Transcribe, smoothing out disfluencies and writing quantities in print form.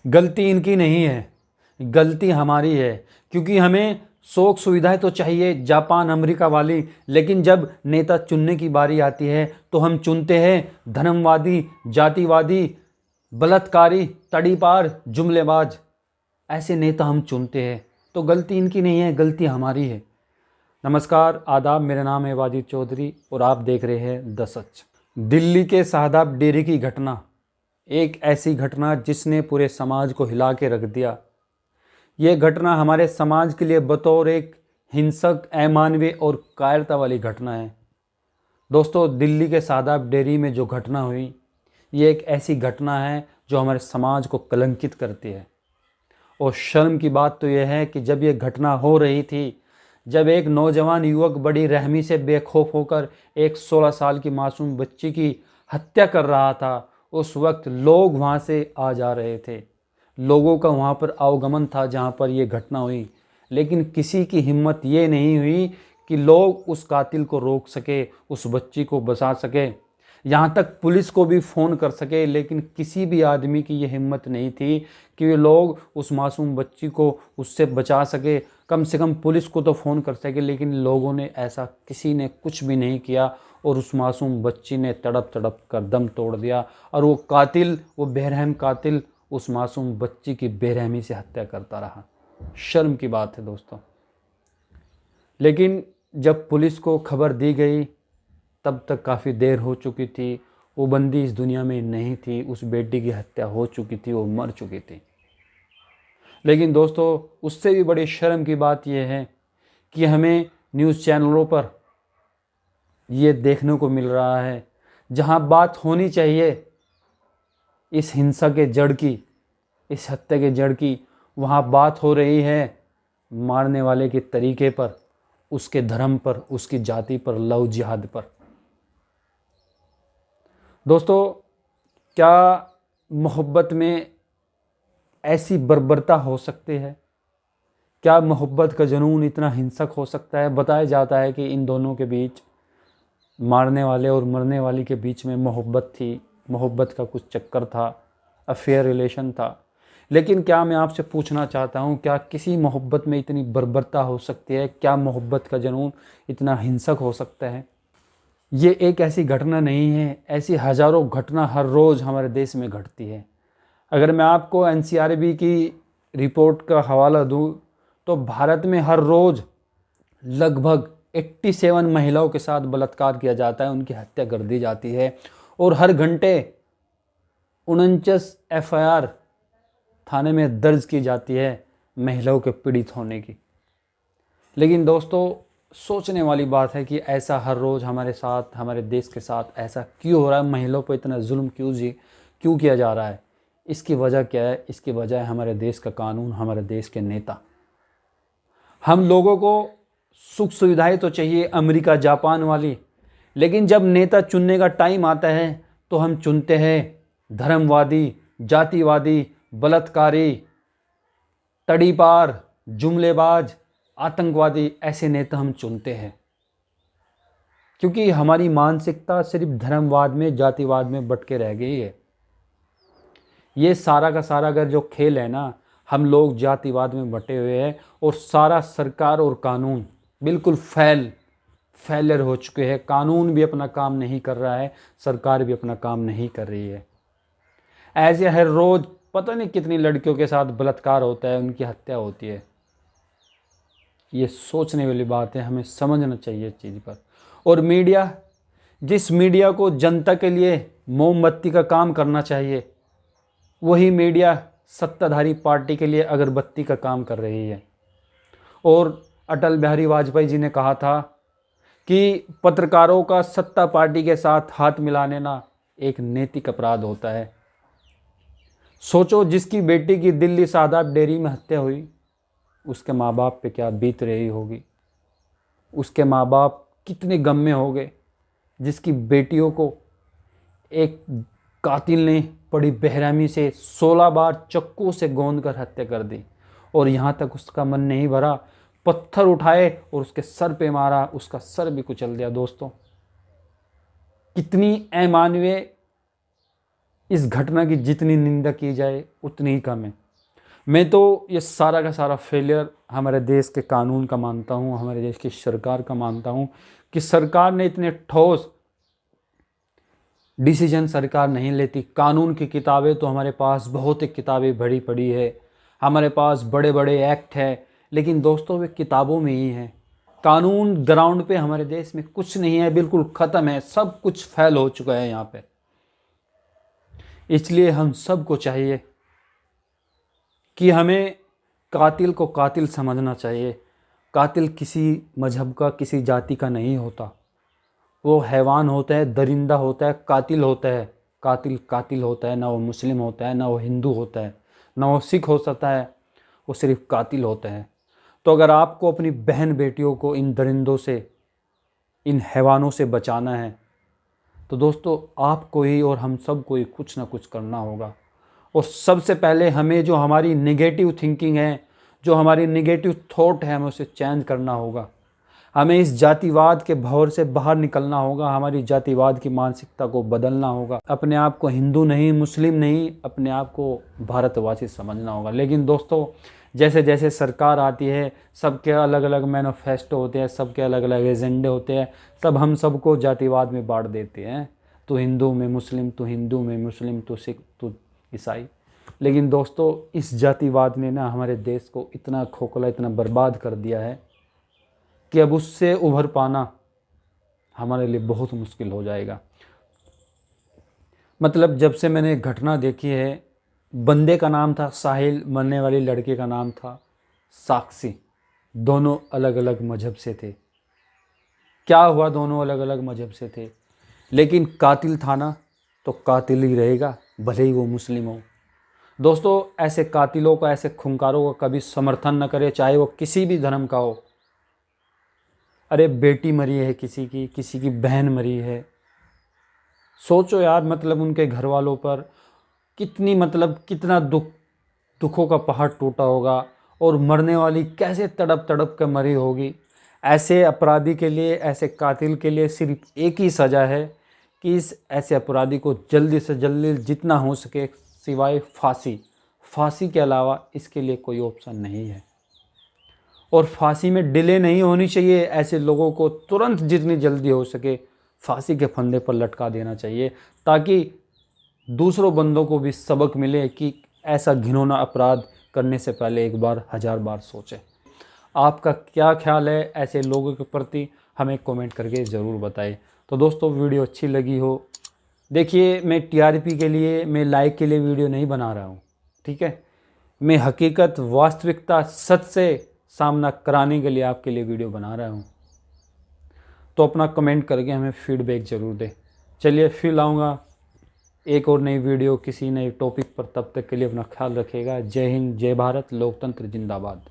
गलती इनकी नहीं है, गलती हमारी है। क्योंकि हमें सुख सुविधाएं तो चाहिए जापान अमेरिका वाली, लेकिन जब नेता चुनने की बारी आती है तो हम चुनते हैं धर्मवादी, जातिवादी, बलात्कारी, तड़ीपार, जुमलेबाज। ऐसे नेता हम चुनते हैं। तो गलती इनकी नहीं है, गलती हमारी है। नमस्कार, आदाब, मेरा नाम है वाजिद चौधरी और आप देख रहे हैं द सच। दिल्ली के शादाब डेयरी की घटना एक ऐसी घटना जिसने पूरे समाज को हिला के रख दिया। ये घटना हमारे समाज के लिए बतौर एक हिंसक, अमानवीय और कायरता वाली घटना है। दोस्तों, दिल्ली के शादाब डेयरी में जो घटना हुई, ये एक ऐसी घटना है जो हमारे समाज को कलंकित करती है। और शर्म की बात तो यह है कि जब ये घटना हो रही थी, जब एक नौजवान युवक बड़ी रहमी से बेखौफ होकर एक 16 साल की मासूम बच्ची की हत्या कर रहा था, उस वक्त लोग वहाँ से आ जा रहे थे। लोगों का वहाँ पर आवागमन था जहाँ पर ये घटना हुई। लेकिन किसी की हिम्मत ये नहीं हुई कि लोग उस कातिल को रोक सके, उस बच्ची को बचा सके, यहाँ तक पुलिस को भी फ़ोन कर सके। लेकिन किसी भी आदमी की ये हिम्मत नहीं थी कि वे लोग उस मासूम बच्ची को उससे बचा सके, कम से कम पुलिस को तो फ़ोन कर सके। लेकिन लोगों ने ऐसा, किसी ने कुछ भी नहीं किया और उस मासूम बच्ची ने तड़प तड़प कर दम तोड़ दिया। और वो कातिल, वो बेरहम कातिल उस मासूम बच्ची की बेरहमी से हत्या करता रहा। शर्म की बात है दोस्तों। लेकिन जब पुलिस को खबर दी गई तब तक काफ़ी देर हो चुकी थी। वो बंदी इस दुनिया में नहीं थी, उस बेटी की हत्या हो चुकी थी, वो मर चुकी थी। लेकिन दोस्तों, उससे भी बड़ी शर्म की बात यह है कि हमें न्यूज़ चैनलों पर ये देखने को मिल रहा है, जहां बात होनी चाहिए इस हिंसा के जड़ की, इस हत्या के जड़ की, वहाँ बात हो रही है मारने वाले के तरीके पर, उसके धर्म पर, उसकी जाति पर, लव जिहाद पर। दोस्तों, क्या मोहब्बत में ऐसी बर्बरता हो सकती है? क्या मोहब्बत का जुनून इतना हिंसक हो सकता है? बताया जाता है कि इन दोनों के बीच, मारने वाले और मरने वाली के बीच में मोहब्बत थी, मोहब्बत का कुछ चक्कर था, अफेयर रिलेशन था। लेकिन क्या मैं आपसे पूछना चाहता हूँ, क्या किसी मोहब्बत में इतनी बर्बरता हो सकती है? क्या मोहब्बत का जुनून इतना हिंसक हो सकता है? ये एक ऐसी घटना नहीं है, ऐसी हज़ारों घटना हर रोज़ हमारे देश में घटती है। अगर मैं आपको एनसीआरबी की रिपोर्ट का हवाला दूँ तो भारत में हर रोज़ लगभग 87 महिलाओं के साथ बलात्कार किया जाता है, उनकी हत्या कर दी जाती है। और हर घंटे 49 एफआईआर थाने में दर्ज की जाती है महिलाओं के पीड़ित होने की। लेकिन दोस्तों, सोचने वाली बात है कि ऐसा हर रोज़ हमारे साथ, हमारे देश के साथ ऐसा क्यों हो रहा है? महिलाओं पर इतना जुल्म क्यों किया जा रहा है? इसकी वजह क्या है? इसकी वजह है हमारे देश का कानून, हमारे देश के नेता। हम लोगों को सुख सुविधाएं तो चाहिए अमेरिका जापान वाली, लेकिन जब नेता चुनने का टाइम आता है तो हम चुनते हैं धर्मवादी, जातिवादी, बलात्कारी, तड़ीपार, जुमलेबाज, आतंकवादी। ऐसे नेता हम चुनते हैं क्योंकि हमारी मानसिकता सिर्फ धर्मवाद में, जातिवाद में बट के रह गई है। ये सारा का सारा अगर जो खेल है ना, हम लोग जातिवाद में बटे हुए हैं और सारा सरकार और कानून बिल्कुल फेलियर हो चुके हैं। कानून भी अपना काम नहीं कर रहा है, सरकार भी अपना काम नहीं कर रही है। ऐसे हर रोज़ पता नहीं कितनी लड़कियों के साथ बलात्कार होता है, उनकी हत्या होती है। ये सोचने वाली बात है, हमें समझना चाहिए इस चीज़ पर। और मीडिया, जिस मीडिया को जनता के लिए मोमबत्ती का काम करना चाहिए, वही मीडिया सत्ताधारी पार्टी के लिए अगरबत्ती का काम कर रही है। और अटल बिहारी वाजपेयी जी ने कहा था कि पत्रकारों का सत्ता पार्टी के साथ हाथ मिलाने ना एक नैतिक अपराध होता है। सोचो, जिसकी बेटी की दिल्ली शादाब डेयरी में हत्या हुई, उसके माँ बाप पे क्या बीत रही होगी? उसके माँ बाप कितने गम में हो गए, जिसकी बेटियों को एक कातिल ने बड़ी बेरहमी से 16 बार चक्कू से गोंद कर हत्या कर दी। और यहाँ तक उसका मन नहीं भरा, पत्थर उठाए और उसके सर पे मारा, उसका सर भी कुचल दिया। दोस्तों, कितनी अमानवीय इस घटना की जितनी निंदा की जाए उतनी ही कम है। मैं तो ये सारा का सारा फेलियर हमारे देश के कानून का मानता हूँ, हमारे देश की सरकार का मानता हूँ कि सरकार ने इतने ठोस डिसीजन सरकार नहीं लेती। कानून की किताबें तो हमारे पास बहुत ही किताबें भरी पड़ी है, हमारे पास बड़े बड़े एक्ट है, लेकिन दोस्तों वे किताबों में ही हैं। कानून ग्राउंड पे हमारे देश में कुछ नहीं है, बिल्कुल ख़त्म है, सब कुछ फेल हो चुका है यहाँ पे। इसलिए हम सबको चाहिए कि हमें कातिल को कातिल समझना चाहिए। कातिल किसी मजहब का, किसी जाति का नहीं होता, वो हैवान होता है, दरिंदा होता है, कातिल होता है। कातिल कातिल होता है, ना वो मुस्लिम होता है, ना वो हिंदू होता है, ना वो सिख हो सकता है, वो सिर्फ कातिल होता है। तो अगर आपको अपनी बहन बेटियों को इन दरिंदों से, इन हैवानों से बचाना है, तो दोस्तों आपको ही और हम सब को ही कुछ ना कुछ करना होगा। और सबसे पहले हमें जो हमारी नेगेटिव थिंकिंग है, जो हमारी नेगेटिव थॉट है, हमें उसे चेंज करना होगा। हमें इस जातिवाद के भंवर से बाहर निकलना होगा, हमारी जातिवाद की मानसिकता को बदलना होगा। अपने आप को हिंदू नहीं, मुस्लिम नहीं, अपने आप को भारतवासी समझना होगा। लेकिन दोस्तों जैसे जैसे सरकार आती है, सबके अलग अलग मैनिफेस्टो होते हैं, सबके अलग अलग एजेंडे होते हैं, सब हम सबको जातिवाद में बांट देते हैं। तू हिंदू में मुस्लिम, तू हिंदू में मुस्लिम, तू सिख, तू ईसाई। लेकिन दोस्तों इस जातिवाद ने ना हमारे देश को इतना खोखला, इतना बर्बाद कर दिया है कि अब उससे उभर पाना हमारे लिए बहुत मुश्किल हो जाएगा। मतलब जब से मैंने घटना देखी है, बंदे का नाम था साहिल, मरने वाली लड़के का नाम था साक्षी। दोनों अलग अलग मजहब से थे। क्या हुआ, दोनों अलग अलग मजहब से थे, लेकिन कातिल था ना, तो कातिल ही रहेगा, भले ही वो मुस्लिम हो। दोस्तों ऐसे कातिलों का, ऐसे खूंखारों का कभी समर्थन न करें, चाहे वो किसी भी धर्म का हो। अरे बेटी मरी है किसी की बहन मरी है, सोचो यार, मतलब उनके घर वालों पर कितनी, मतलब कितना दुखों का पहाड़ टूटा होगा, और मरने वाली कैसे तड़प तड़प कर मरी होगी। ऐसे अपराधी के लिए, ऐसे कातिल के लिए सिर्फ एक ही सज़ा है कि इस ऐसे अपराधी को जल्दी से जल्दी जितना हो सके, सिवाय फांसी के अलावा इसके लिए कोई ऑप्शन नहीं है। और फांसी में डिले नहीं होनी चाहिए, ऐसे लोगों को तुरंत जितनी जल्दी हो सके फांसी के फंदे पर लटका देना चाहिए, ताकि दूसरों बंदों को भी सबक मिले कि ऐसा घिनौना अपराध करने से पहले एक बार 1000 बार सोचें। आपका क्या ख्याल है ऐसे लोगों के प्रति, हमें कमेंट करके ज़रूर बताएं। तो दोस्तों वीडियो अच्छी लगी हो, देखिए मैं टीआरपी के लिए, मैं लाइक के लिए वीडियो नहीं बना रहा हूँ, ठीक है। मैं हकीकत, वास्तविकता, सच से सामना कराने के लिए आपके लिए वीडियो बना रहा हूँ। तो अपना कमेंट करके हमें फीडबैक ज़रूर दें। चलिए फिर लाऊंगा एक और नई वीडियो किसी नए टॉपिक पर। तब तक के लिए अपना ख्याल रखिएगा। जय हिंद, जय भारत, लोकतंत्र जिंदाबाद।